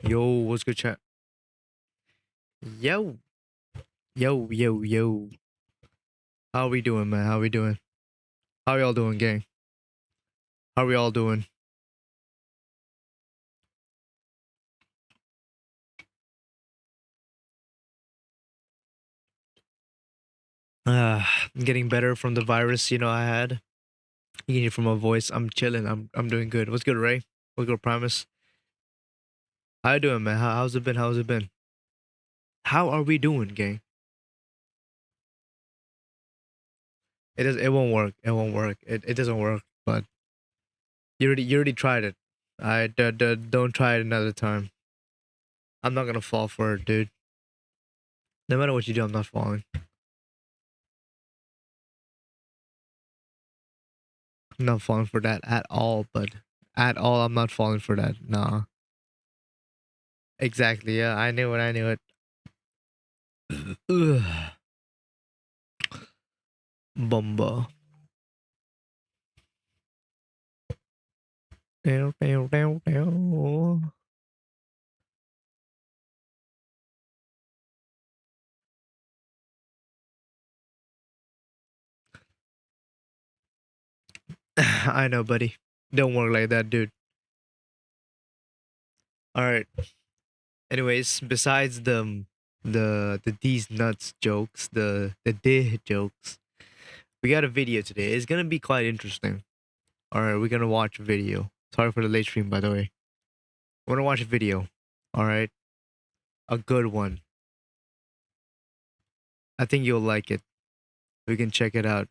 Yo, what's good, chat? Yo, yo. How we doing, man? How we doing? How y'all doing, gang? How we all doing? I'm getting better from the virus, I had. You can hear from my voice. I'm chilling. I'm doing good. What's good, Ray? What's good, Primus? How you doing, man? How's it been? How's it been? How are we doing, gang? It won't work. It won't work. It doesn't work. But you already tried it. Don't try it another time. I'm not gonna fall for it, dude. No matter what you do, I'm not falling. I'm not falling for that at all, but at all, I'm not falling for that. Nah. Exactly. Yeah, I knew it. I knew it. Ugh. Bumba. I know, buddy. Don't work like that, dude. All right. Anyways, besides the these nuts jokes, the dih jokes, we got a video today. It's gonna be quite interesting. All right, we're gonna watch a video. Sorry for the late stream, by the way. We're gonna watch a video. All right, a good one. I think you'll like it. We can check it out.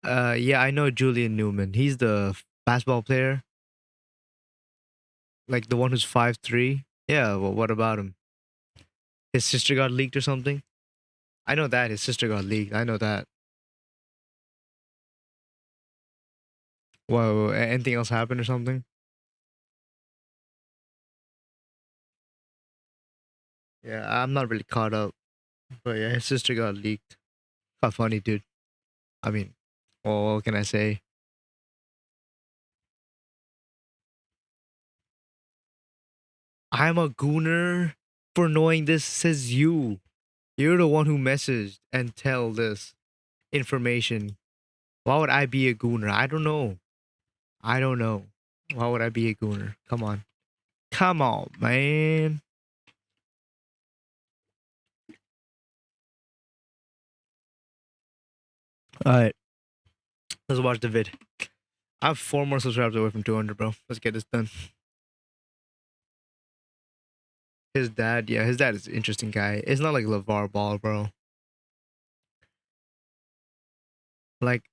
Yeah, I know Julian Newman. He's the basketball player, like the one who's 5'3". Yeah, well, what about him? His sister got leaked or something? I know that his sister got leaked. I know that. Whoa, anything else happened or something? Yeah, I'm not really caught up. But yeah, his sister got leaked. How funny, dude. I mean, well, what can I say? I'm a gooner for knowing this, says you. You're the one who messaged and tell this information. Why would I be a gooner? I don't know. I don't know. Why would I be a gooner? Come on. Come on, man. Alright. Let's watch the vid. I have 4 more subscribers away from 200, bro. Let's get this done. His dad, yeah, his dad is an interesting guy. It's not like LeVar Ball, bro. Like,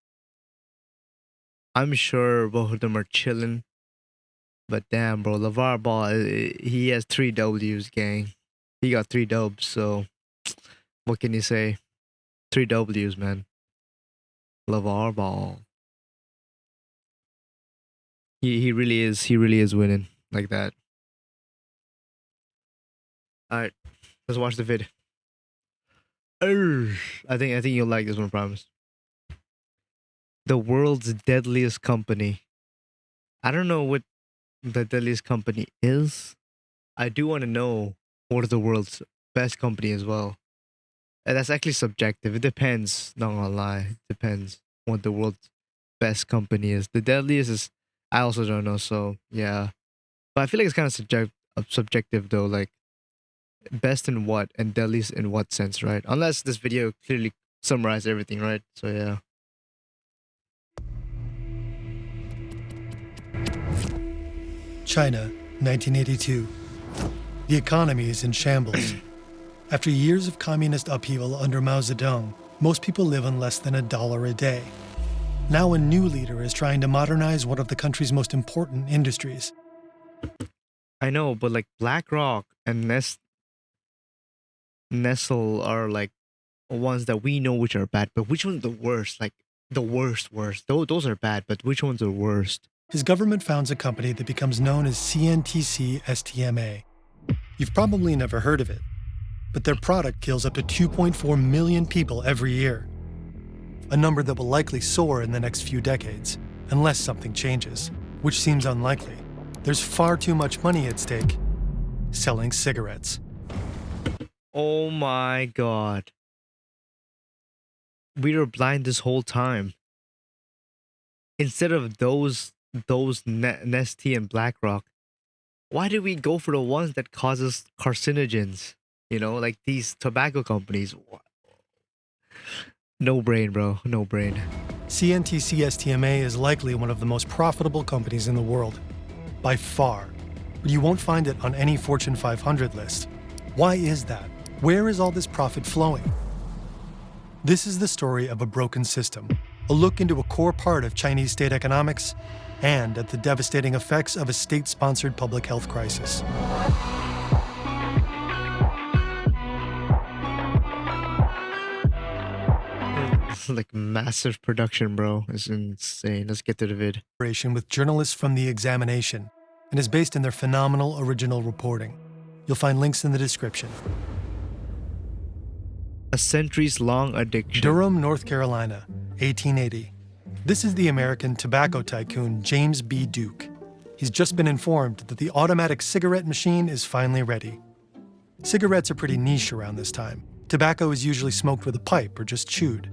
I'm sure both of them are chilling. But damn, bro, LeVar Ball, he has 3 W's, gang. He got 3 dubs, so what can you say? 3 W's, man. LeVar Ball. He really is winning like that. Alright, let's watch the vid. I think you'll like this one, I promise. The world's deadliest company. I don't know what the deadliest company is. I do want to know what is the world's best company as well. And that's actually subjective. It depends. Not gonna lie, it depends what the world's best company is. The deadliest is I also don't know. So yeah, but I feel like it's kind of subjective though. Like best in what and deadliest in what sense, right? Unless this video clearly summarizes everything, right? So yeah. China, 1982. The economy is in shambles. After years of communist upheaval under Mao Zedong, most people live on less than $1 a day. Now a new leader is trying to modernize one of the country's most important industries. I know, but like BlackRock and Nestle are like ones that we know which are bad, but which one's the worst? Like the worst. Those are bad, but which one's the worst? His government founds a company that becomes known as CNTC STMA. You've probably never heard of it, but their product kills up to 2.4 million people every year, a number that will likely soar in the next few decades, unless something changes, which seems unlikely. there's far too much money at stake selling cigarettes. Oh my god. We were blind this whole time. Instead of Nestea and BlackRock, why did we go for the ones that causes carcinogens? You know, like these tobacco companies. No brain, bro. No brain. CNTC-STMA is likely one of the most profitable companies in the world, by far. But you won't find it on any Fortune 500 list. Why is that? Where is all this profit flowing? This is the story of a broken system, a look into a core part of Chinese state economics, and at the devastating effects of a state-sponsored public health crisis. Like massive production, bro. It's insane. Let's get to the vid. With journalists from The Examination, and is based in their phenomenal original reporting. You'll find links in the description. A centuries-long addiction. Durham, North Carolina, 1880. This is the American tobacco tycoon James B. Duke. He's just been informed that the automatic cigarette machine is finally ready. Cigarettes are pretty niche around this time. Tobacco is usually smoked with a pipe or just chewed.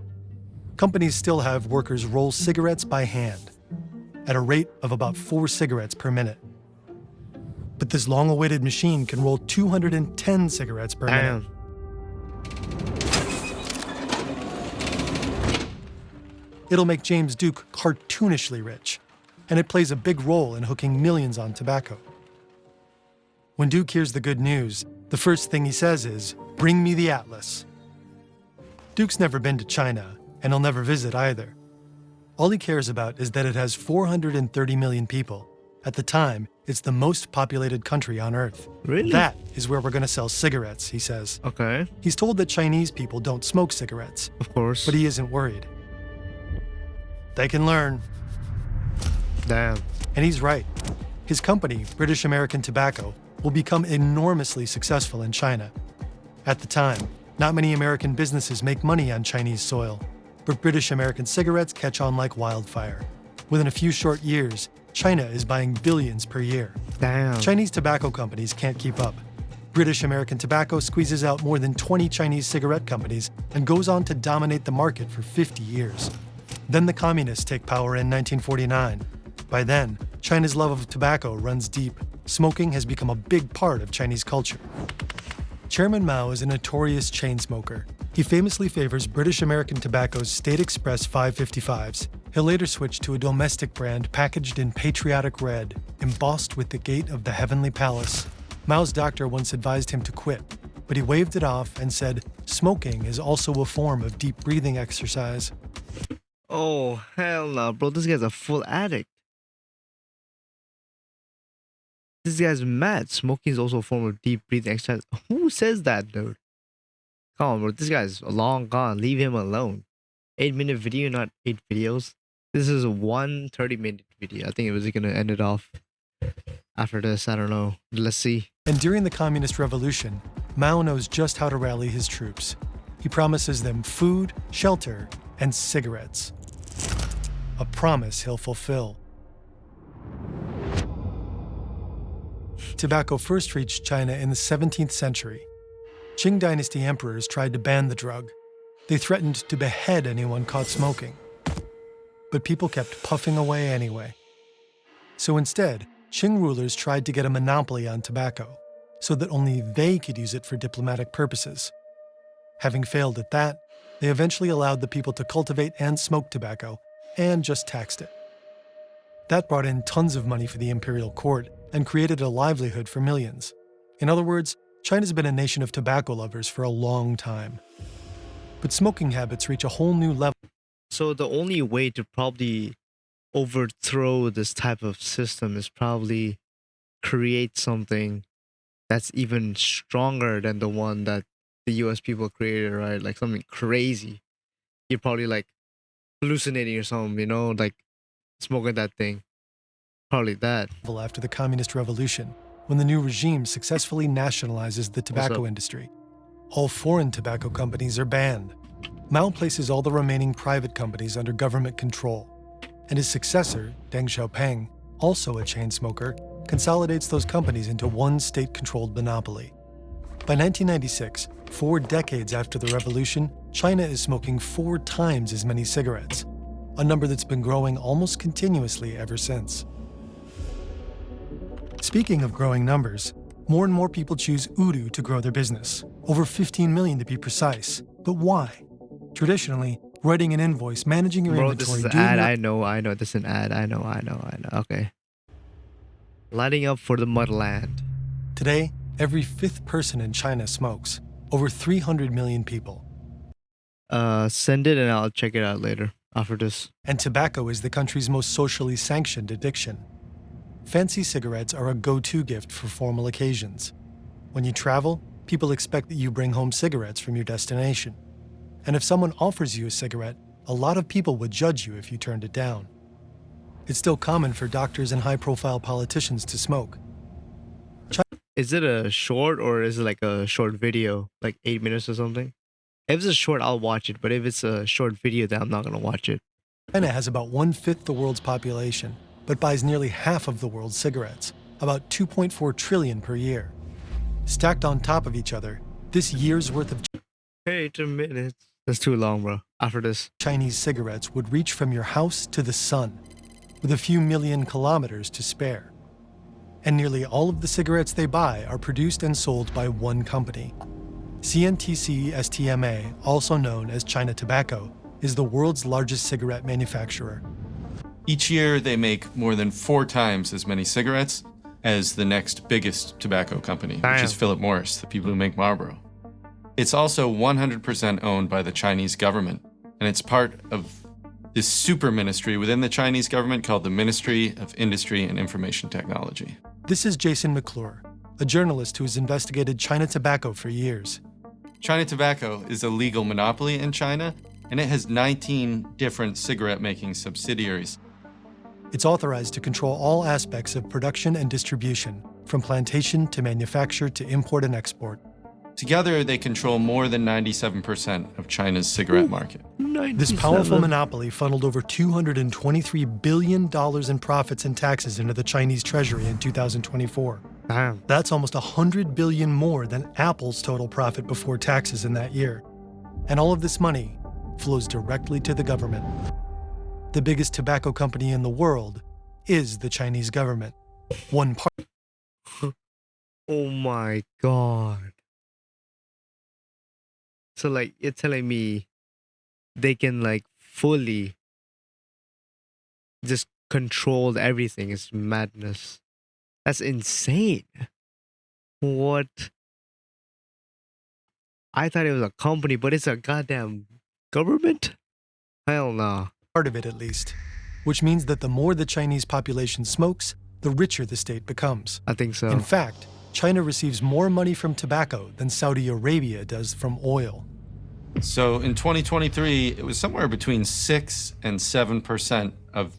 Companies still have workers roll cigarettes by hand, at a rate of about 4 cigarettes per minute. But this long-awaited machine can roll 210 cigarettes per minute. It'll make James Duke cartoonishly rich, and it plays a big role in hooking millions on tobacco. When Duke hears the good news, the first thing he says is, "Bring me the atlas." Duke's never been to China, and he'll never visit either. All he cares about is that it has 430 million people. At the time, it's the most populated country on Earth. Really? That is where we're going to sell cigarettes, he says. Okay. He's told that Chinese people don't smoke cigarettes. Of course. But he isn't worried. They can learn. Damn. And he's right. His company, British American Tobacco, will become enormously successful in China. At the time, not many American businesses make money on Chinese soil, but British American cigarettes catch on like wildfire. Within a few short years, China is buying billions per year. Damn. Chinese tobacco companies can't keep up. British American Tobacco squeezes out more than 20 Chinese cigarette companies and goes on to dominate the market for 50 years. Then the communists take power in 1949. By then, China's love of tobacco runs deep. Smoking has become a big part of Chinese culture. Chairman Mao is a notorious chain smoker. He famously favors British American Tobacco's State Express 555s. He'll later switch to a domestic brand packaged in patriotic red, embossed with the gate of the Heavenly Palace. Mao's doctor once advised him to quit, but he waved it off and said, "Smoking is also a form of deep breathing exercise." Oh, hell no, bro. This guy's a full addict. This guy's mad. Smoking is also a form of deep breathing exercise. Who says that, dude? Come on, bro. This guy's long gone. Leave him alone. 8-minute video, not 8 videos. This is one 30-minute video. I think it was going to end it off after this. I don't know. Let's see. And during the Communist Revolution, Mao knows just how to rally his troops. He promises them food, shelter, and cigarettes. A promise he'll fulfill. Tobacco first reached China in the 17th century. Qing dynasty emperors tried to ban the drug. They threatened to behead anyone caught smoking. But people kept puffing away anyway. So instead, Qing rulers tried to get a monopoly on tobacco, so that only they could use it for diplomatic purposes. Having failed at that, they eventually allowed the people to cultivate and smoke tobacco, and just taxed it. That brought in tons of money for the imperial court and created a livelihood for millions. In other words, China's been a nation of tobacco lovers for a long time. But smoking habits reach a whole new level. So the only way to probably overthrow this type of system is probably create something that's even stronger than the one that the US people created, right? Like something crazy. You're probably like hallucinating or something, you know, like smoking that thing. Probably that. After the Communist Revolution, when the new regime successfully nationalizes the tobacco industry. All foreign tobacco companies are banned. Mao places all the remaining private companies under government control. And his successor, Deng Xiaoping, also a chain smoker, consolidates those companies into one state-controlled monopoly. By 1996, 4 decades after the revolution, China is smoking 4 times as many cigarettes, a number that's been growing almost continuously ever since. Speaking of growing numbers, more and more people choose Udu to grow their business, over 15 million to be precise. But why? Traditionally, writing an invoice, managing your Bro, inventory, this is an doing ad. your I know. This is an ad. I know. Okay. Lighting up for the motherland. Today, every 5th person in China smokes, over 300 million people. Send it and I'll check it out later after this. And tobacco is the country's most socially sanctioned addiction. Fancy cigarettes are a go-to gift for formal occasions. When you travel, people expect that you bring home cigarettes from your destination. And if someone offers you a cigarette, a lot of people would judge you if you turned it down. It's still common for doctors and high-profile politicians to smoke. Is it a short or is it like a short video, like 8 minutes or something? If it's a short, I'll watch it. But if it's a short video, then I'm not gonna watch it. China has about 1/5 the world's population, but buys nearly half of the world's cigarettes, about 2.4 trillion per year. Stacked on top of each other, this year's worth of 8 minutes. That's too long, bro. After this. Chinese cigarettes would reach from your house to the sun, with a few million kilometers to spare. And nearly all of the cigarettes they buy are produced and sold by one company. CNTC STMA, also known as China Tobacco, is the world's largest cigarette manufacturer. Each year, they make more than 4 times as many cigarettes as the next biggest tobacco company, which is Philip Morris, the people who make Marlboro. It's also 100% owned by the Chinese government, and it's part of this super ministry within the Chinese government called the Ministry of Industry and Information Technology. This is Jason McClure, a journalist who has investigated China Tobacco for years. China Tobacco is a legal monopoly in China, and it has 19 different cigarette-making subsidiaries. It's authorized to control all aspects of production and distribution, from plantation to manufacture to import and export. Together, they control more than 97% of China's cigarette market. This powerful monopoly funneled over $223 billion in profits and taxes into the Chinese treasury in 2024. Damn. That's almost $100 billion more than Apple's total profit before taxes in that year. And all of this money flows directly to the government. The biggest tobacco company in the world is the Chinese government. One part. Oh my god. So like you're telling me they can like fully just control everything. It's madness. That's insane. What? I thought it was a company, but it's a goddamn government? Hell no. Part of it at least, which means that the more the Chinese population smokes, the richer the state becomes. I think so. In fact, China receives more money from tobacco than Saudi Arabia does from oil. So in 2023, it was somewhere between 6 and 7% of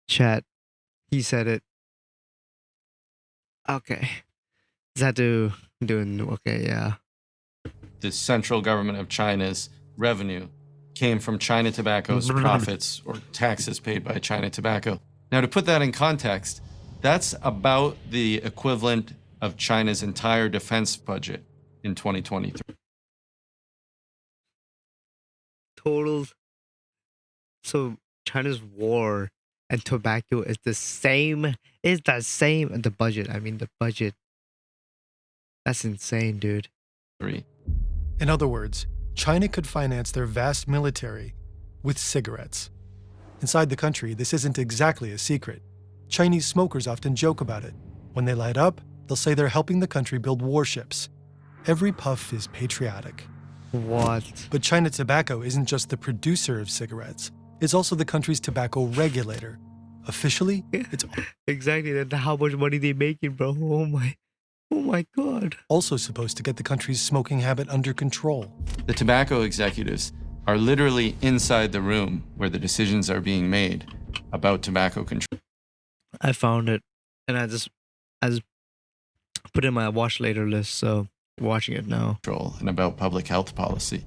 Chat. He said it. Okay. Is that doing okay, yeah. the central government of China's revenue came from China Tobacco's profits or taxes paid by China Tobacco. Now, to put that in context, that's about the equivalent of China's entire defense budget in 2023. Total. So China's war and tobacco is the same. It's the same. The budget. I mean, the budget. That's insane, dude. In other words, China could finance their vast military with cigarettes. Inside the country, this isn't exactly a secret. Chinese smokers often joke about it. When they light up, they'll say they're helping the country build warships. Every puff is patriotic. What? But China Tobacco isn't just the producer of cigarettes. It's also the country's tobacco regulator. Officially, it's Exactly. That's how much money they making, bro. Oh my god. also supposed to get the country's smoking habit under control. The tobacco executives are literally inside the room where the decisions are being made about tobacco control. I found it, and I just put it in my watch later list. So watching it now. And about public health policy.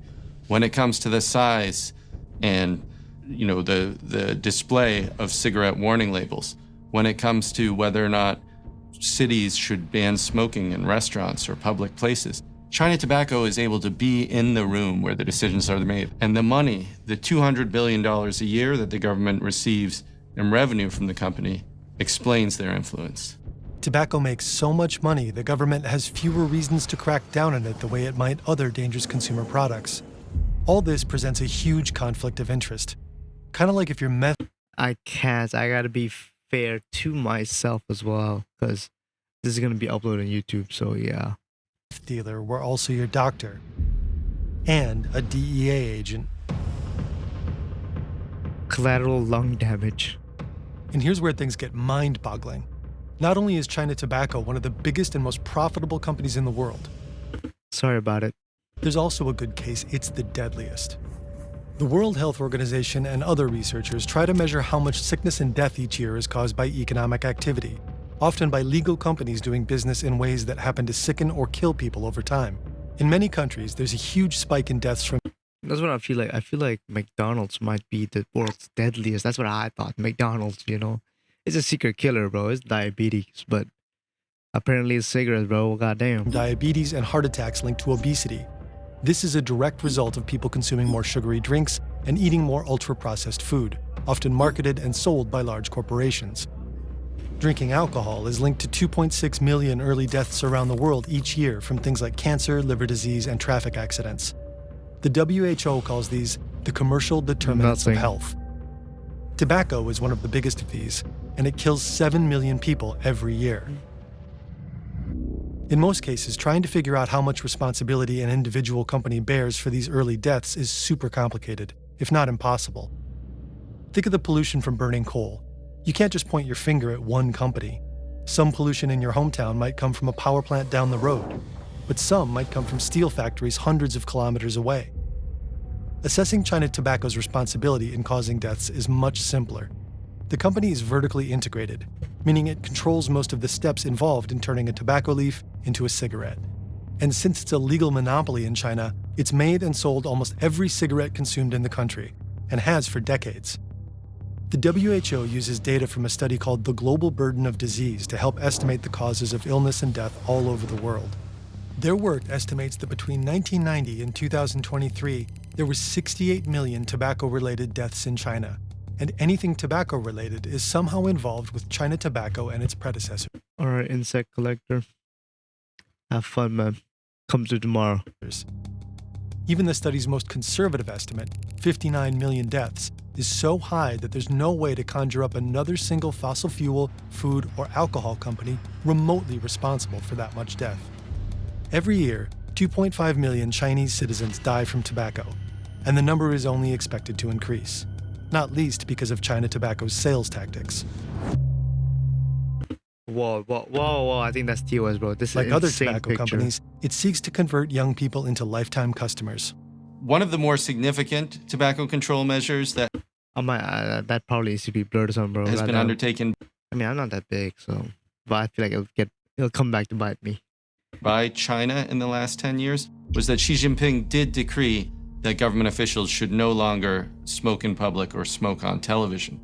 When it comes to the size and the display of cigarette warning labels, when it comes to whether or not cities should ban smoking in restaurants or public places, China Tobacco is able to be in the room where the decisions are made. And the money, the $200 billion a year that the government receives in revenue from the company, explains their influence. Tobacco makes so much money, the government has fewer reasons to crack down on it the way it might other dangerous consumer products. All this presents a huge conflict of interest. Kind of like if you're I gotta be fair to myself as well, because this is gonna be uploaded on YouTube, so yeah. dealer were also your doctor and a DEA agent. Collateral lung damage. And here's where things get mind-boggling. Not only is China Tobacco one of the biggest and most profitable companies in the world, Sorry about it. there's also a good case it's the deadliest. The World Health Organization and other researchers try to measure how much sickness and death each year is caused by economic activity, often by legal companies doing business in ways that happen to sicken or kill people over time. In many countries, there's a huge spike in deaths from That's what I feel like. I feel like McDonald's might be the world's deadliest. That's what I thought. McDonald's, it's a secret killer, bro. It's diabetes, but apparently it's cigarettes, bro. Goddamn. diabetes and heart attacks linked to obesity. This is a direct result of people consuming more sugary drinks and eating more ultra-processed food, often marketed and sold by large corporations. Drinking alcohol is linked to 2.6 million early deaths around the world each year from things like cancer, liver disease, and traffic accidents. The WHO calls these the commercial determinants of health. Tobacco is one of the biggest of these, and it kills 7 million people every year. In most cases, trying to figure out how much responsibility an individual company bears for these early deaths is super complicated, if not impossible. Think of the pollution from burning coal. You can't just point your finger at one company. Some pollution in your hometown might come from a power plant down the road, but some might come from steel factories hundreds of kilometers away. Assessing China Tobacco's responsibility in causing deaths is much simpler. The company is vertically integrated, meaning it controls most of the steps involved in turning a tobacco leaf into a cigarette. And since it's a legal monopoly in China, it's made and sold almost every cigarette consumed in the country, and has for decades. The WHO uses data from a study called the Global Burden of Disease to help estimate the causes of illness and death all over the world. Their work estimates that between 1990 and 2023, there were 68 million tobacco-related deaths in China, and anything tobacco-related is somehow involved with China Tobacco and its predecessors. All right, insect collector. Have fun, man. Come to tomorrow. Even the study's most conservative estimate, 59 million deaths, is so high that there's no way to conjure up another single fossil fuel, food, or alcohol company remotely responsible for that much death. Every year, 2.5 million Chinese citizens die from tobacco, and the number is only expected to increase, not least because of China Tobacco's sales tactics. Whoa. I think that's TOS, bro. This is Like an other insane tobacco picture. companies, it seeks to convert young people into lifetime customers. One of the more significant tobacco control measures that That probably needs to be blurred or something, bro. has been Goddamn. undertaken I mean, I'm not that big, so, but I feel like it'll come back to bite me. by China in the last 10 years was that Xi Jinping did decree that government officials should no longer smoke in public or smoke on television.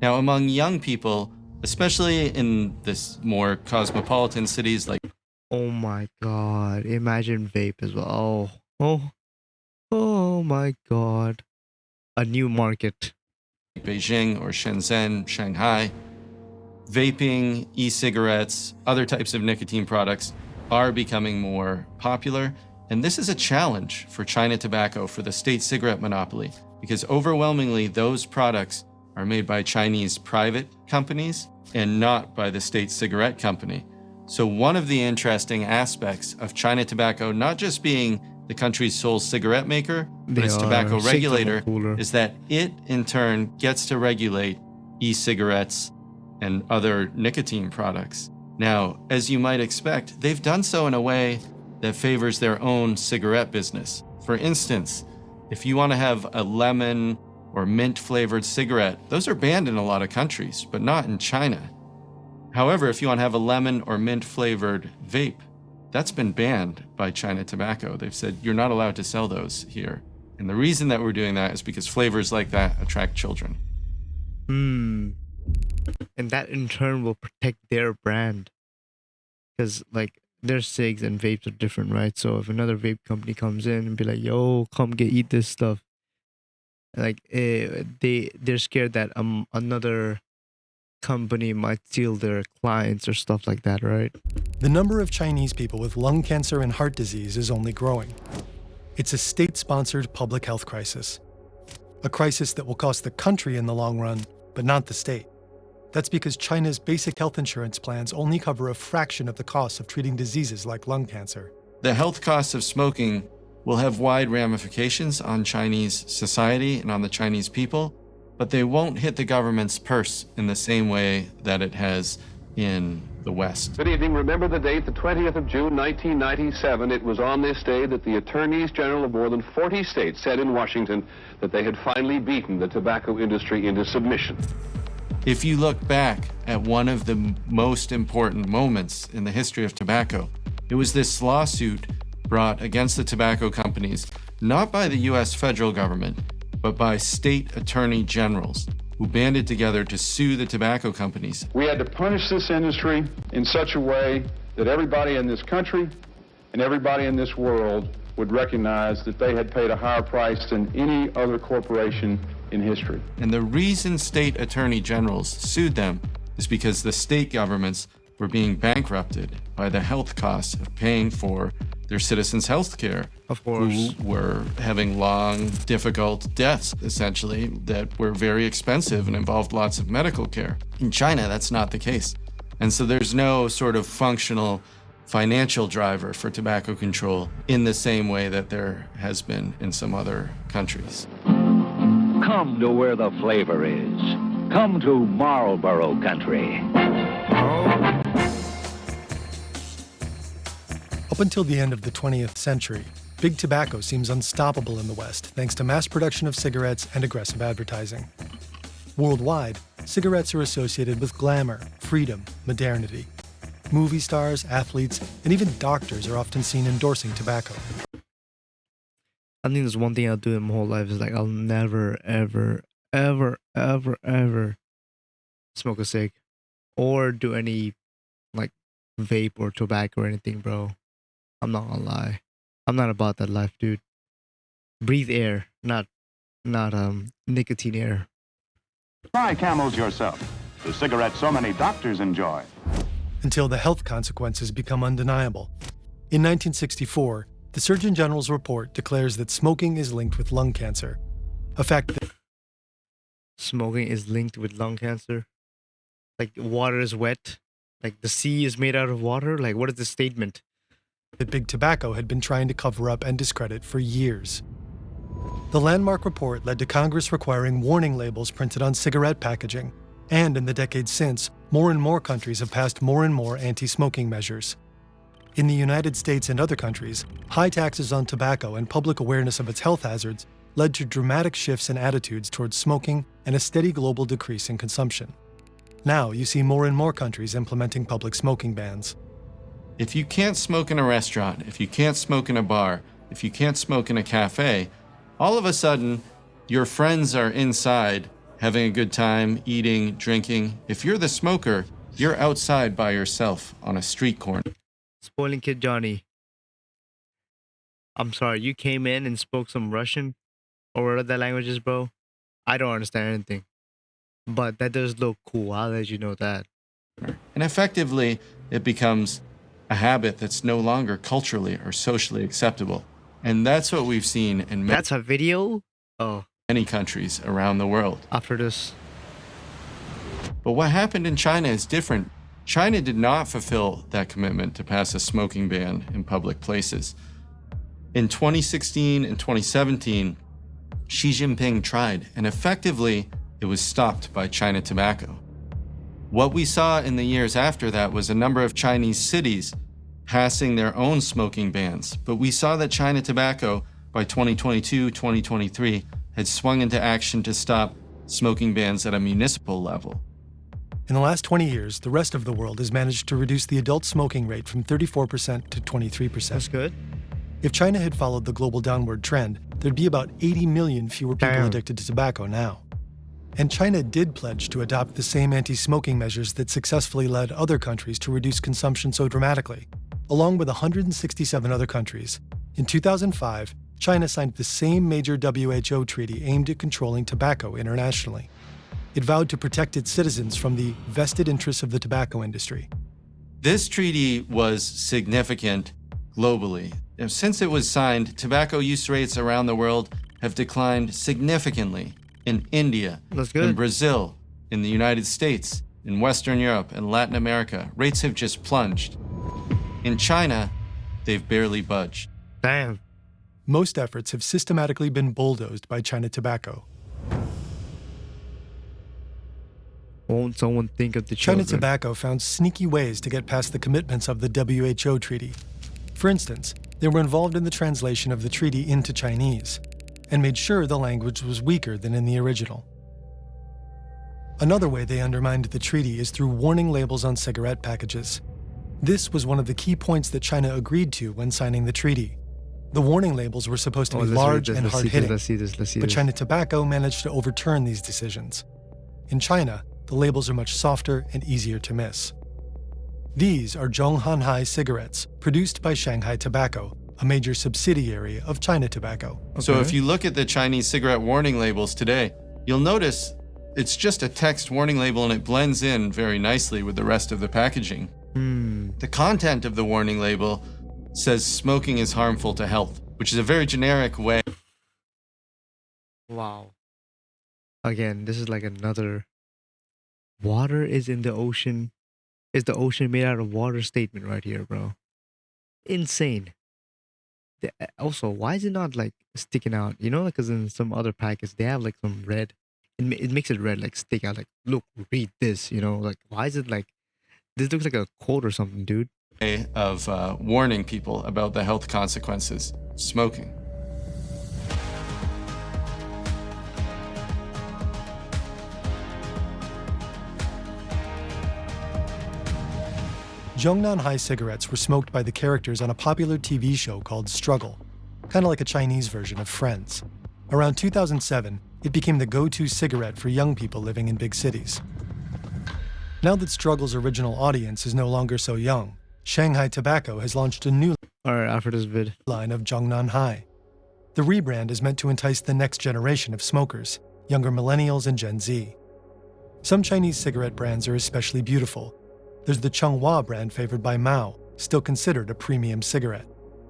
Now, among young people, especially in this more cosmopolitan cities like Oh my god! Imagine vape as well. Oh my god! A new market. Beijing or Shenzhen, Shanghai, vaping, e-cigarettes, other types of nicotine products are becoming more popular. And this is a challenge for China Tobacco for the state cigarette monopoly, because overwhelmingly those products are made by Chinese private companies and not by the state cigarette company. So one of the interesting aspects of China Tobacco, not just being the country's sole cigarette maker, but They its are tobacco six of them regulator, cooler. is that it in turn gets to regulate e-cigarettes and other nicotine products. Now, as you might expect, they've done so in a way that favors their own cigarette business. For instance, if you want to have a lemon or mint flavored cigarette, those are banned in a lot of countries, but not in China. However, if you want to have a lemon or mint flavored vape, that's been banned by China Tobacco. They've said you're not allowed to sell those here. And the reason that we're doing that is because flavors like that attract children. And that in turn will protect their brand. Because, like, their cigs and vapes are different, right? So if another vape company comes in and be like, yo, come eat this stuff. Like, they're scared that another company might steal their clients or stuff like that, right? The number of Chinese people with lung cancer and heart disease is only growing. It's a state-sponsored public health crisis. A crisis that will cost the country in the long run, but not the state. That's because China's basic health insurance plans only cover a fraction of the costs of treating diseases like lung cancer. The health costs of smoking will have wide ramifications on Chinese society and on the Chinese people, but they won't hit the government's purse in the same way that it has in the West. Good evening. Remember the date, the 20th of June, 1997. It was on this day that the attorneys general of more than 40 states said in Washington that they had finally beaten the tobacco industry into submission. If you look back at one of the most important moments in the history of tobacco, it was this lawsuit brought against the tobacco companies, not by the US federal government, but by state attorney generals who banded together to sue the tobacco companies. We had to punish this industry in such a way that everybody in this country and everybody in this world would recognize that they had paid a higher price than any other corporation in history. And the reason state attorney generals sued them is because the state governments were being bankrupted by the health costs of paying for their citizens' health care. Of course. Who were having long, difficult deaths, essentially, that were very expensive and involved lots of medical care. In China, that's not the case. And so there's no sort of functional financial driver for tobacco control in the same way that there has been in some other countries. Come to where the flavor is. Come to Marlboro country. Up until the end of the 20th century, big tobacco seems unstoppable in the West thanks to mass production of cigarettes and aggressive advertising. Worldwide, cigarettes are associated with glamour, freedom, modernity. Movie stars, athletes, and even doctors are often seen endorsing tobacco. I think there's one thing I'll do in my whole life is like I'll never, ever, ever, ever, ever smoke a cig or do any like vape or tobacco or anything, bro. I'm not gonna lie. I'm not about that life, dude. Breathe air, not nicotine air. Try Camels yourself, the cigarette so many doctors enjoy. Until the health consequences become undeniable. In 1964, the Surgeon General's report declares that smoking is linked with lung cancer, a fact that Smoking is linked with lung cancer? Like water is wet? Like the sea is made out of water? Like what is the statement? that big tobacco had been trying to cover up and discredit for years. The landmark report led to Congress requiring warning labels printed on cigarette packaging, and in the decades since, more and more countries have passed more and more anti-smoking measures. In the United States and other countries, high taxes on tobacco and public awareness of its health hazards led to dramatic shifts in attitudes towards smoking and a steady global decrease in consumption. Now you see more and more countries implementing public smoking bans. If you can't smoke in a restaurant, if you can't smoke in a bar, if you can't smoke in a cafe, all of a sudden, your friends are inside having a good time, eating, drinking. If you're the smoker, you're outside by yourself on a street corner. Spoiling Kid Johnny. I'm sorry, you came in and spoke some Russian or whatever that language is, bro. I don't understand anything. But that does look cool. I'll let you know that. And effectively, it becomes a habit that's no longer culturally or socially acceptable. And that's what we've seen in That's a video? Oh. many countries around the world. After this. But what happened in China is different. China did not fulfill that commitment to pass a smoking ban in public places. In 2016 and 2017, Xi Jinping tried, and effectively, it was stopped by China Tobacco. What we saw in the years after that was a number of Chinese cities passing their own smoking bans, but we saw that China Tobacco, by 2022, 2023, had swung into action to stop smoking bans at a municipal level. In the last 20 years, the rest of the world has managed to reduce the adult smoking rate from 34% to 23%. That's good. If China had followed the global downward trend, there'd be about 80 million fewer people Damn. addicted to tobacco now. And China did pledge to adopt the same anti-smoking measures that successfully led other countries to reduce consumption so dramatically. Along with 167 other countries, in 2005, China signed the same major WHO treaty aimed at controlling tobacco internationally. It vowed to protect its citizens from the vested interests of the tobacco industry. This treaty was significant globally. Since it was signed, tobacco use rates around the world have declined significantly in India, That's good. in Brazil, in the United States, in Western Europe, and Latin America. Rates have just plunged. In China, they've barely budged. Damn. Most efforts have systematically been bulldozed by China Tobacco. Won't someone think of the China children? Tobacco found sneaky ways to get past the commitments of the WHO treaty. For instance, they were involved in the translation of the treaty into Chinese and made sure the language was weaker than in the original. Another way they undermined the treaty is through warning labels on cigarette packages. This was one of the key points that China agreed to when signing the treaty. The warning labels were supposed to be let's read large this, and let's see this, hard-hitting, Let's see this. Let's see but this. China Tobacco managed to overturn these decisions. In China, the labels are much softer and easier to miss. These are Zhonghanhai cigarettes, produced by Shanghai Tobacco, a major subsidiary of China Tobacco. So if you look at the Chinese cigarette warning labels today, you'll notice it's just a text warning label and it blends in very nicely with the rest of the packaging. The content of the warning label says smoking is harmful to health, which is a very generic way. Wow. Again, this is like another water is in the ocean. Is the ocean made out of water statement right here, bro? Insane. Also, why is it not like sticking out? You know, because in some other packets, they have like some red. It makes it red, like stick out, like, look, read this, you know? Like, why is it like, this looks like a quote or something, dude. Of warning people about the health consequences of smoking. Zhongnanhai cigarettes were smoked by the characters on a popular TV show called Struggle, kind of like a Chinese version of Friends. Around 2007, it became the go-to cigarette for young people living in big cities. Now that Struggle's original audience is no longer so young, Shanghai Tobacco has launched a new All right, after this vid. line of Zhongnanhai. The rebrand is meant to entice the next generation of smokers, younger millennials and Gen Z. Some Chinese cigarette brands are especially beautiful. There's the Changhua brand favored by Mao, still considered a premium cigarette.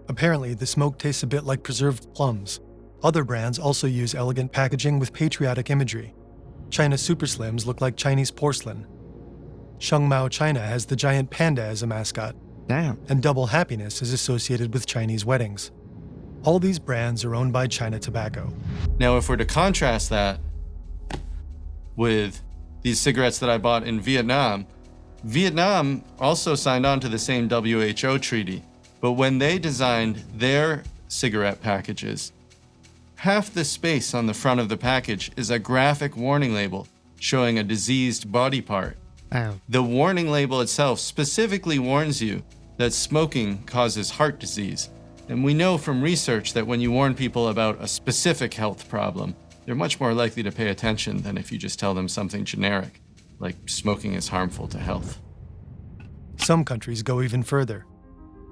Apparently, the smoke tastes a bit like preserved plums. Other brands also use elegant packaging with patriotic imagery. China Super Slims look like Chinese porcelain. Shengmao China has the giant panda as a mascot, Damn. and Double Happiness is associated with Chinese weddings. All these brands are owned by China Tobacco. Now, if we're to contrast that with these cigarettes that I bought in Vietnam, Vietnam also signed on to the same WHO treaty, but when they designed their cigarette packages, half the space on the front of the package is a graphic warning label showing a diseased body part. Damn. The warning label itself specifically warns you that smoking causes heart disease. And we know from research that when you warn people about a specific health problem, they're much more likely to pay attention than if you just tell them something generic, like smoking is harmful to health. Some countries go even further.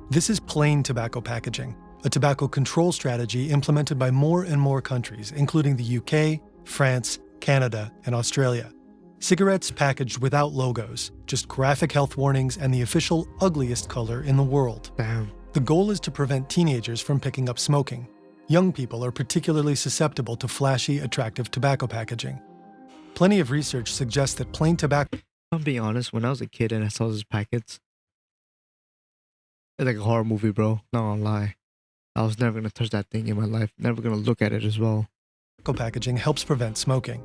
This is plain tobacco packaging, a tobacco control strategy implemented by more and more countries, including the UK, France, Canada, and Australia. Cigarettes packaged without logos, just graphic health warnings and the official ugliest color in the world. Damn. The goal is to prevent teenagers from picking up smoking. Young people are particularly susceptible to flashy, attractive tobacco packaging. Plenty of research suggests that plain tobacco I'm being honest, when I was a kid and I saw those packets, it's like a horror movie, bro. Not gonna lie. I was never gonna touch that thing in my life. Never gonna look at it as well. packaging helps prevent smoking.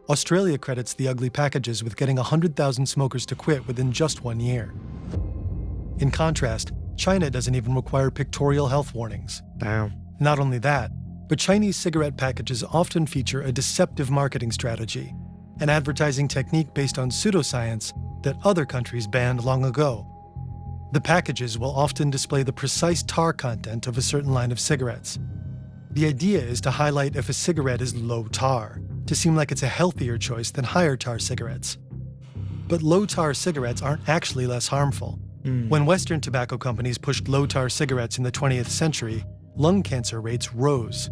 Australia credits the ugly packages with getting 100,000 smokers to quit within just 1 year. In contrast, China doesn't even require pictorial health warnings. Damn. Not only that, but Chinese cigarette packages often feature a deceptive marketing strategy, an advertising technique based on pseudoscience that other countries banned long ago. The packages will often display the precise tar content of a certain line of cigarettes. The idea is to highlight if a cigarette is low tar, to seem like it's a healthier choice than higher tar cigarettes. But low tar cigarettes aren't actually less harmful. When Western tobacco companies pushed low tar cigarettes in the 20th century, lung cancer rates rose.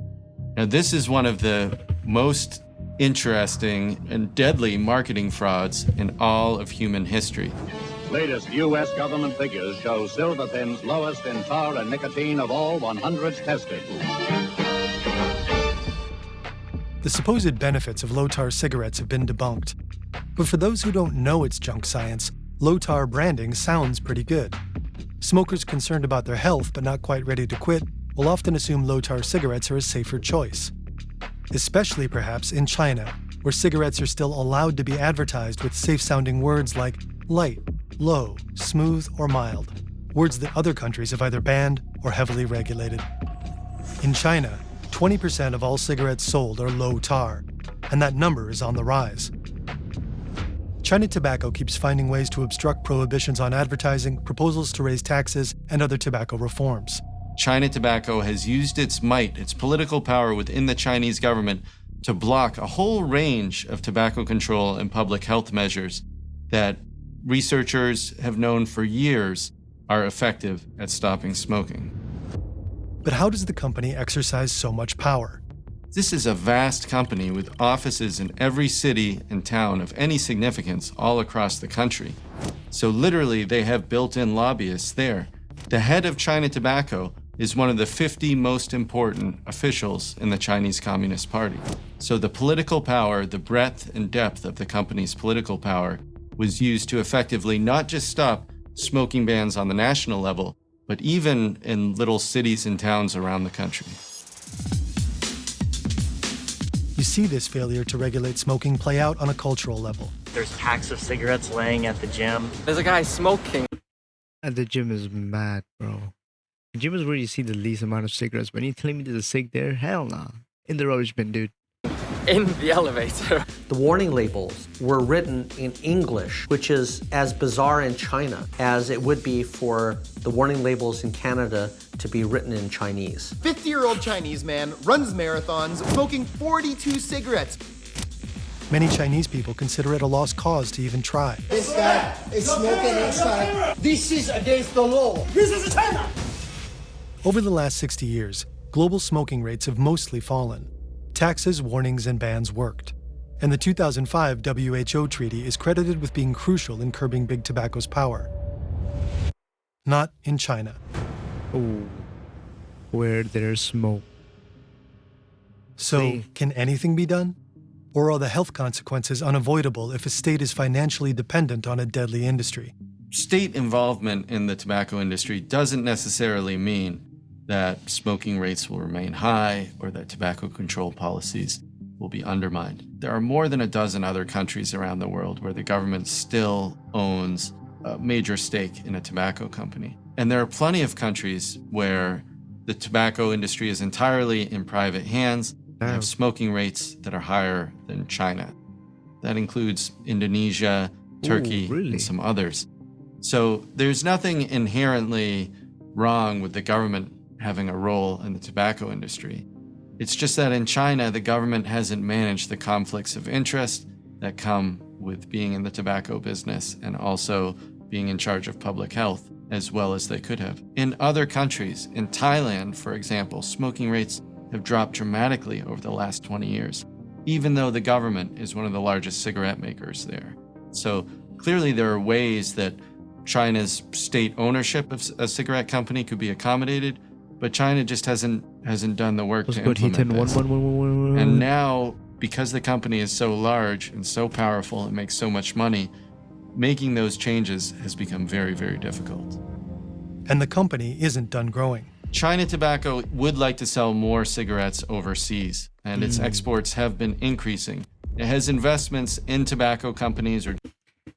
Now, this is one of the most interesting and deadly marketing frauds in all of human history. Latest U.S. government figures show Silver Thin's lowest in tar and nicotine of all 100 tested. The supposed benefits of low tar cigarettes have been debunked. But for those who don't know it's junk science, low tar branding sounds pretty good. Smokers concerned about their health but not quite ready to quit will often assume low tar cigarettes are a safer choice. Especially perhaps in China, where cigarettes are still allowed to be advertised with safe-sounding words like light, low, smooth, or mild, words that other countries have either banned or heavily regulated. In China, 20% of all cigarettes sold are low tar, and that number is on the rise. China Tobacco keeps finding ways to obstruct prohibitions on advertising, proposals to raise taxes, and other tobacco reforms. China Tobacco has used its might, its political power within the Chinese government to block a whole range of tobacco control and public health measures that researchers have known for years are effective at stopping smoking. But how does the company exercise so much power? This is a vast company with offices in every city and town of any significance all across the country. So literally, they have built-in lobbyists there. The head of China Tobacco is one of the 50 most important officials in the Chinese Communist Party. So the political power, the breadth and depth of the company's political power was used to effectively not just stop smoking bans on the national level, but even in little cities and towns around the country. You see this failure to regulate smoking play out on a cultural level. There's packs of cigarettes laying at the gym. There's a guy smoking. At the gym is mad, bro. The gym is where you see the least amount of cigarettes. When you telling me there's a cig there, hell nah. In the rubbish bin, dude. In the elevator. The warning labels were written in English, which is as bizarre in China as it would be for the warning labels in Canada to be written in Chinese. 50-year-old Chinese man runs marathons, smoking 42 cigarettes. Many Chinese people consider it a lost cause to even try. This guy is smoking inside. This is against the law. This is China. Over the last 60 years, global smoking rates have mostly fallen. Taxes, warnings, and bans worked. And the 2005 WHO treaty is credited with being crucial in curbing big tobacco's power. Not in China. Oh, where there's smoke. So, can anything be done? Or are the health consequences unavoidable if a state is financially dependent on a deadly industry? State involvement in the tobacco industry doesn't necessarily mean that smoking rates will remain high or that tobacco control policies will be undermined. There are more than a dozen other countries around the world where the government still owns a major stake in a tobacco company. And there are plenty of countries where the tobacco industry is entirely in private hands and have smoking rates that are higher than China. That includes Indonesia, Turkey, and some others. So there's nothing inherently wrong with the government having a role in the tobacco industry. It's just that in China, the government hasn't managed the conflicts of interest that come with being in the tobacco business and also being in charge of public health as well as they could have. In other countries, in Thailand, for example, smoking rates have dropped dramatically over the last 20 years, even though the government is one of the largest cigarette makers there. So clearly there are ways that China's state ownership of a cigarette company could be accommodated, but China just hasn't done the work to implement this. And now, because the company is so large and so powerful and makes so much money, making those changes has become very, very difficult. And the company isn't done growing. China Tobacco would like to sell more cigarettes overseas, and its exports have been increasing. It has investments in tobacco companies or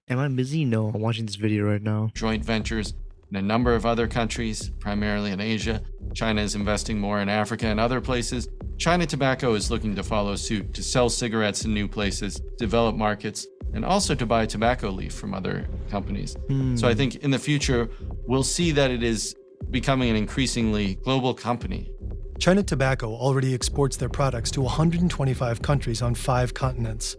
Am I busy? No, I'm watching this video right now. Joint ventures in a number of other countries, primarily in Asia. China is investing more in Africa and other places. China Tobacco is looking to follow suit, to sell cigarettes in new places, develop markets, and also to buy tobacco leaf from other companies. So I think in the future, we'll see that it is becoming an increasingly global company China Tobacco already exports their products to 125 countries on 5 continents.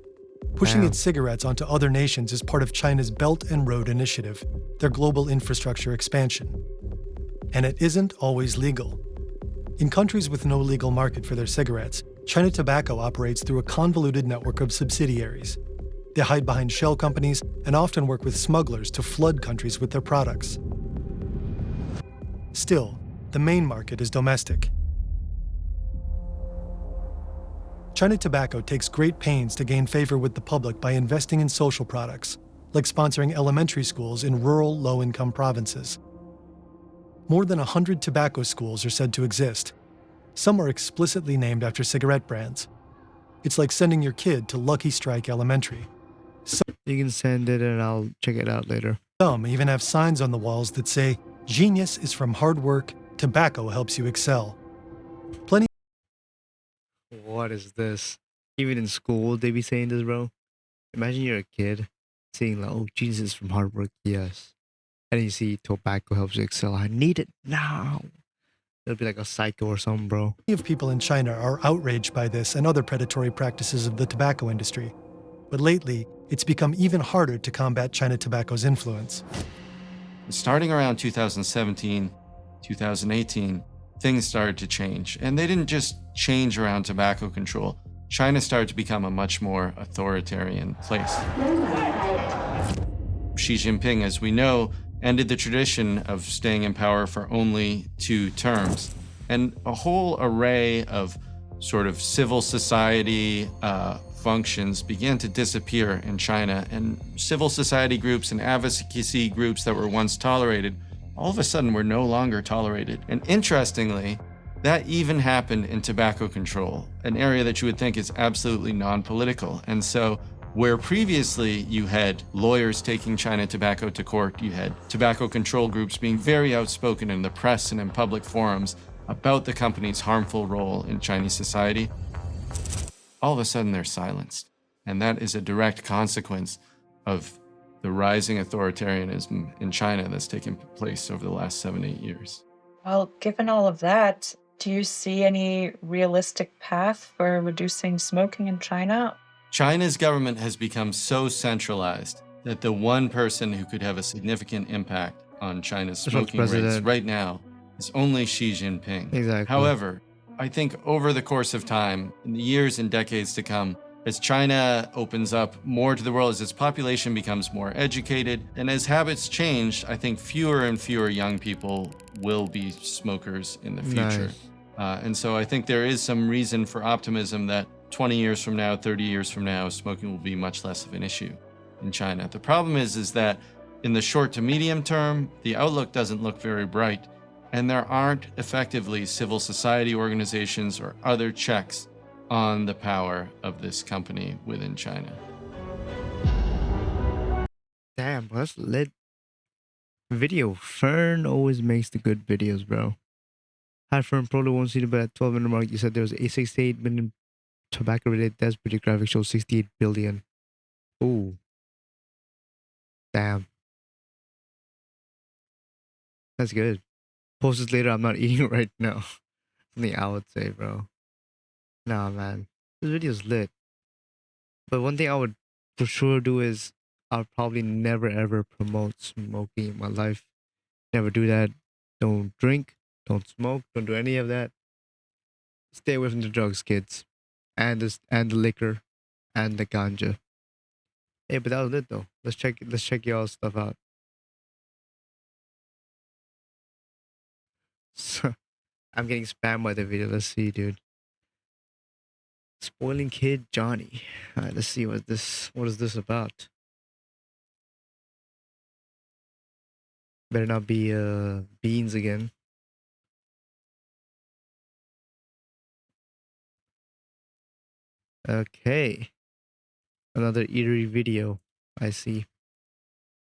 Pushing its cigarettes onto other nations is part of China's Belt and Road Initiative, their global infrastructure expansion. And it isn't always legal. In countries with no legal market for their cigarettes, China Tobacco operates through a convoluted network of subsidiaries. They hide behind shell companies and often work with smugglers to flood countries with their products. Still, the main market is domestic. China Tobacco takes great pains to gain favor with the public by investing in social products, like sponsoring elementary schools in rural, low-income provinces. More than 100 tobacco schools are said to exist. Some are explicitly named after cigarette brands. It's like sending your kid to Lucky Strike Elementary. You can send it and I'll check it out later. Some even have signs on the walls that say, "Genius is from hard work, tobacco helps you excel." Plenty. What is this? Even in school, they be saying this, bro. Imagine you're a kid saying, like, oh, Jesus from hard work, yes. And then you see tobacco helps you excel. I need it now. It'll be like a psycho or something, bro. Many of people in China are outraged by this and other predatory practices of the tobacco industry. But lately, it's become even harder to combat China Tobacco's influence. Starting around 2017, 2018, things started to change. And they didn't just change around tobacco control. China started to become a much more authoritarian place. Xi Jinping, as we know, ended the tradition of staying in power for only 2 terms. And a whole array of sort of civil society functions began to disappear in China. And civil society groups and advocacy groups that were once tolerated, all of a sudden were no longer tolerated. And interestingly, that even happened in tobacco control, an area that you would think is absolutely non-political. And so where previously you had lawyers taking China Tobacco to court, you had tobacco control groups being very outspoken in the press and in public forums about the company's harmful role in Chinese society, all of a sudden they're silenced. And that is a direct consequence of the rising authoritarianism in China that's taken place over the last 7-8 years. Well, given all of that, do you see any realistic path for reducing smoking in China? China's government has become so centralized that the one person who could have a significant impact on China's smoking rates right now is only Xi Jinping. Exactly. However, I think over the course of time, in the years and decades to come, as China opens up more to the world, as its population becomes more educated, and as habits change, I think fewer and fewer young people will be smokers in the future. Nice. And so I think there is some reason for optimism that 20 years from now, 30 years from now, smoking will be much less of an issue in China. The problem is that in the short to medium term, the outlook doesn't look very bright, and there aren't effectively civil society organizations or other checks on the power of this company within China. Damn, that's lit video. Fern always makes the good videos, bro. Hi, Fern. Probably won't see the but at 12-minute mark. You said there was a 68 million tobacco-related deaths. Pretty graphic shows 68 billion. Ooh. Damn. That's good. Post this later. I'm not eating right now. Something I would say, bro. Nah, man. This video's lit. But one thing I would for sure do is I'll probably never ever promote smoking in my life. Never do that. Don't drink. Don't smoke. Don't do any of that. Stay away from the drugs, kids. And the liquor. And the ganja. Hey, but that was lit though. Let's check y'all's stuff out. So, I'm getting spammed by the video. Let's see, dude. Spoiling kid Johnny. Alright, let's see what is this about. Better not be beans again. Okay. Another eatery video. I see.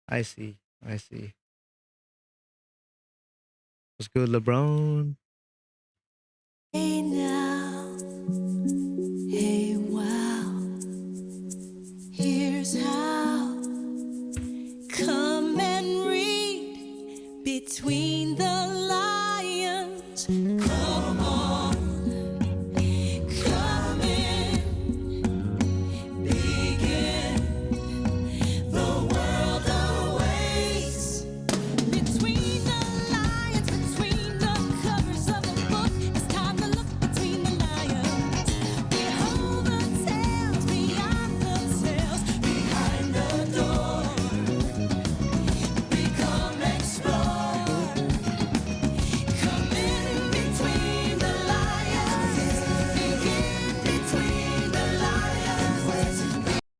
What's good, LeBron? Hey now, hey wow, here's how. Come and read between the lines. Come on.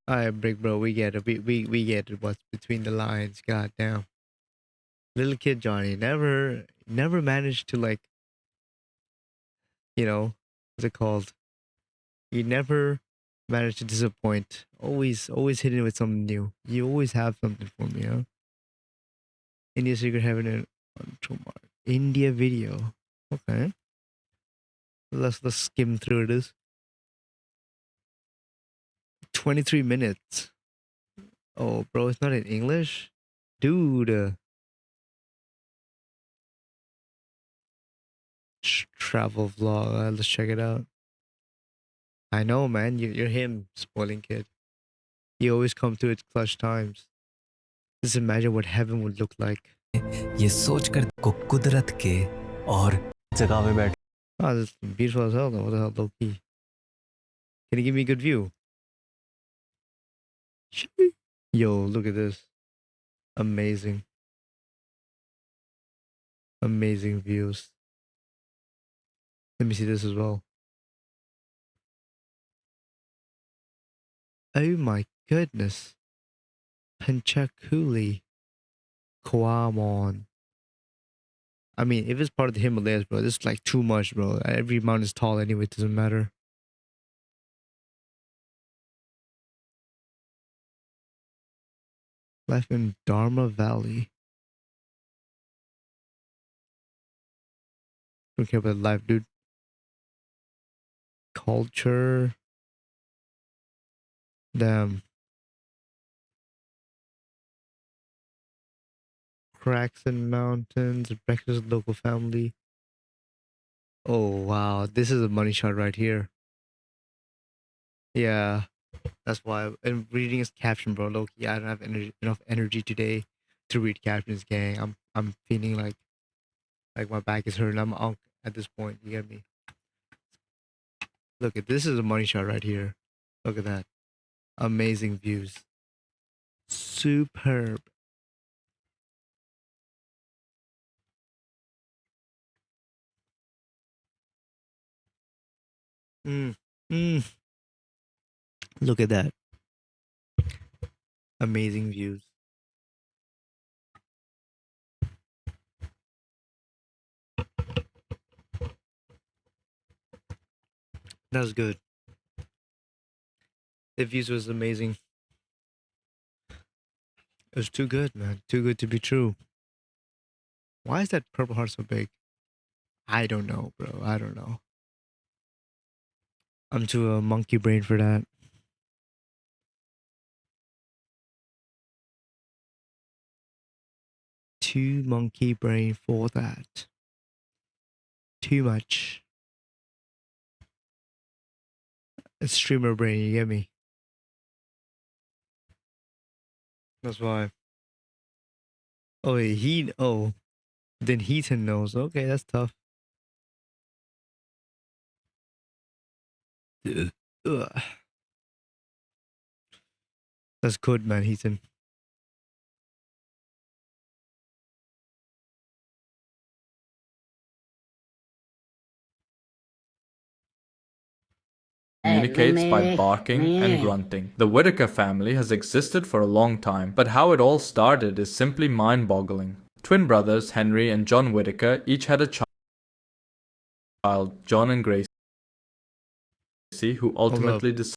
Alright, Brick Bro, we get it. We get it. What's between the lines? God damn. Little kid Johnny never managed to, like, what's it called? You never managed to disappoint. Always hitting with something new. You always have something for me, huh? India Secret Heaven and India video. Okay. Let's skim through this. 23 minutes. Oh, bro, it's not in English? Dude. Travel vlog. Let's check it out. I know, man. You're him, spoiling kid. You always come through at clutch times. Just imagine what heaven would look like. ये सोचकर को कुदरत के और जगह पे बैठ Oh, this is beautiful as hell though. What the hell, low key? Can you give me a good view? Yo, look at this. Amazing. Amazing views. Let me see this as well. Oh my goodness. Panchakuli. Kwamon. I mean, if it's part of the Himalayas, bro, this is like too much, bro. Every mountain is tall anyway, it doesn't matter. Life in Dharma Valley. Don't care about life, dude. Culture. Damn. Cracks in mountains. Breakfast with local family. Oh, wow. This is a money shot right here. Yeah. That's why. And reading his caption, bro. Loki, I don't have enough energy today to read captions, gang. I'm feeling like my back is hurting. I'm out at this point. You get me? Look at this is a money shot right here. Look at that. Amazing views. Superb. Look at that. Amazing views. That was good. The views was amazing. It was too good, man. Too good to be true. Why is that purple heart so big? I don't know, bro. I don't know. I'm too a monkey brain for that. Too monkey brain for that. Too much. It's streamer brain, you get me? That's why. Oh, then Heaton knows. Okay, that's tough. Ugh. That's good, man, Heaton. Communicates by barking and grunting. The Whitaker family has existed for a long time, but how it all started is simply mind-boggling. Twin brothers Henry and John Whitaker each had a child, John and Gracie, who ultimately decided.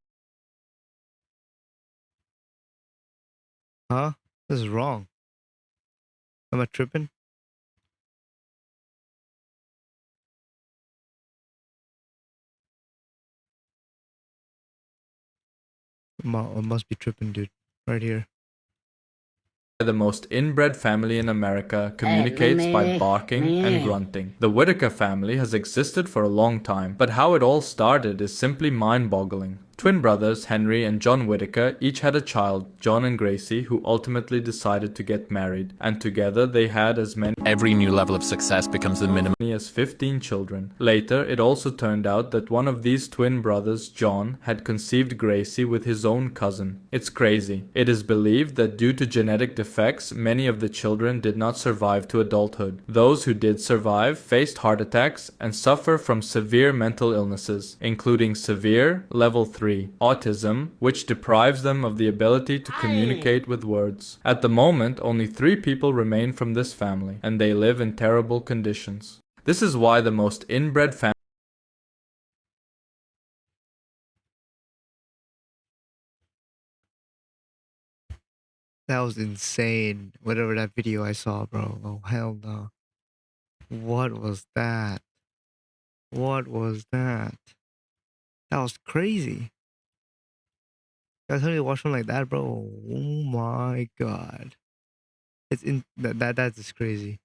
Huh? This is wrong. Am I tripping? I must be tripping, dude. Right here. The most inbred family in America communicates by barking and grunting. The Whitaker family has existed for a long time, but how it all started is simply mind-boggling. Twin brothers Henry and John Whitaker each had a child, John and Gracie, who ultimately decided to get married, and together they had as many. Every new level of success becomes the minimum. As 15 children. Later, it also turned out that one of these twin brothers, John, had conceived Gracie with his own cousin. It's crazy. It is believed that due to genetic defects, many of the children did not survive to adulthood. Those who did survive faced heart attacks and suffer from severe mental illnesses, including severe level 3 3. Autism, which deprives them of the ability to communicate with words. At the moment, only 3 people remain from this family, and they live in terrible conditions. This is why the most inbred family. That was insane. Whatever that video I saw, bro. Oh, hell no. What was that? What was that? That was crazy. Guys, how do you watch one like that, bro? Oh my god. It's in that's just crazy.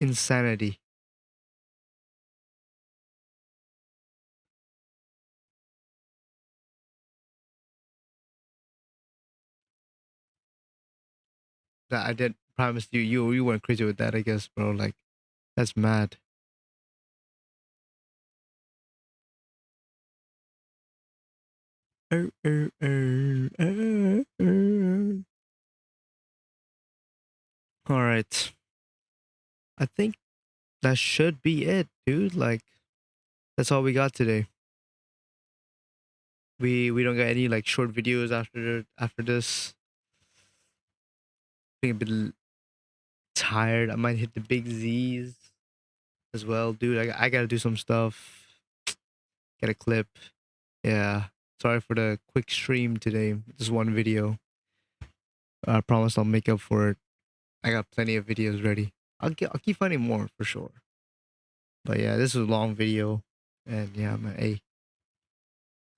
Insanity. That I did promise you weren't crazy with that, I guess, bro. Like, that's mad. All right. I think that should be it, dude. Like, that's all we got today. We don't got any like short videos after this. Being a bit tired. I might hit the big Z's as well, dude. I gotta do some stuff. Get a clip. Yeah. Sorry for the quick stream today. Just one video. I promise I'll make up for it. I got plenty of videos ready. I'll keep finding more for sure. But yeah, this was a long video. And yeah, man, hey.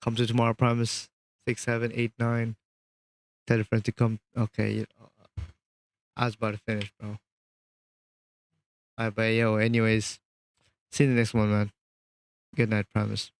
Come to tomorrow, promise. 6, 7, 8, 9. Tell a friend to come. Okay. I was about to finish, bro. Alright, but yo, anyways. See you in the next one, man. Good night, promise.